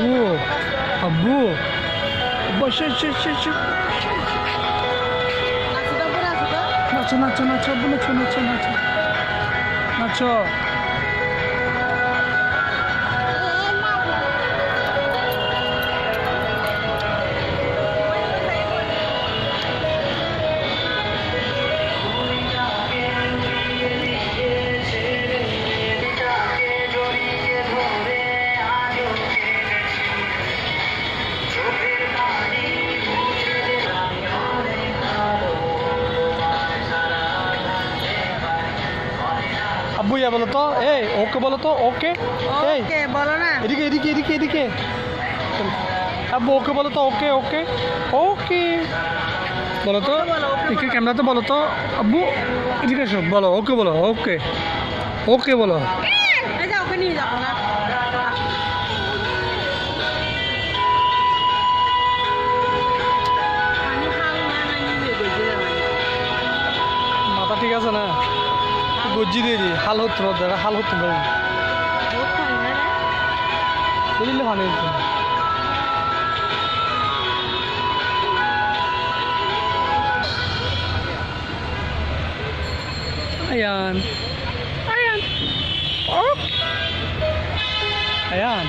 আব্বু আব্বু বসে নাচো নাচো নাচো আব্বু নাচো নাচো নাচো নাচো আব্বু ইয়া বলো তো এই ওকে বলো তো ওকে এই ওকে বলো না এদিকে এদিকে এদিকে এদিকে আব্বু ওকে বলো তো ওকে ওকে ওকে বলো তো এদিকে ক্যামেরাতে বলো তো আব্বু এদিকে এসো বলো ওকে বলো ওকে ওকে বলো এই যাও ওকে নিয়ে যাও না পানি খাও না না নিয়ে গেছে মাথা ঠিক আছে না গজ্জি দিয়ে দি হাল হচ্ছে না হাল হচ্ছে না বহুত খাই না রে বুঝলে ভালো হচ্ছে Ayan. Ayan. Oh. Ayan.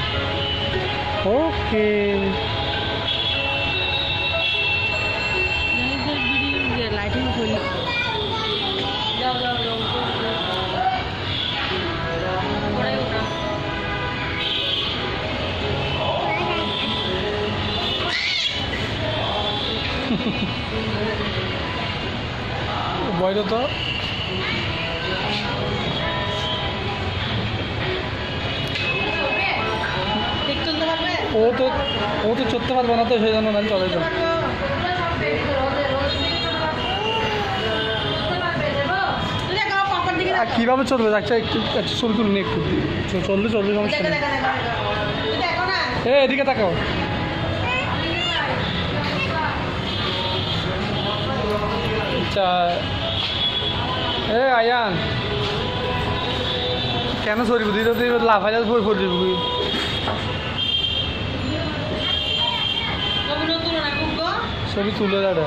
Okay. Lighting খুলি যাও যাও যাও পড়াই ওটা বয়টা তো ঠিক চলতে পারবে ও তো চড়তে পারবে না তো সেই জন্য আমি চলে যাবো আর কীভাবে চলবে আচ্ছা একটু একটু ছবি তুলুন একটু চললে সমস্যা নেই এদিকে তাকাও আচ্ছা আয়ান কেন সরিব দিদি লাফা যা বই পড়ে যাবি ছবি তুলে দাঁড়া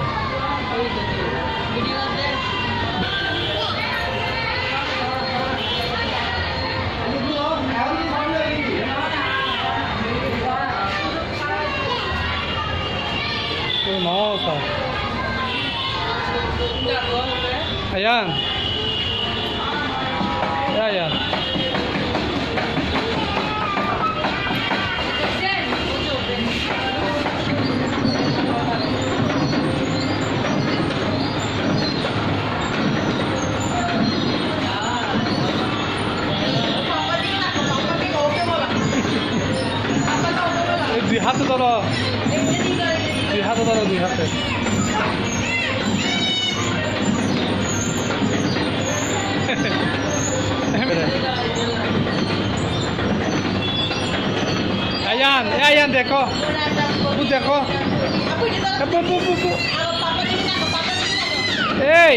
Mauta. Ayan. Ayan. দুই হাতে ধরো দুই হাতে ধরো দুই হাতে Ayan, ayan দেখো দেখো এই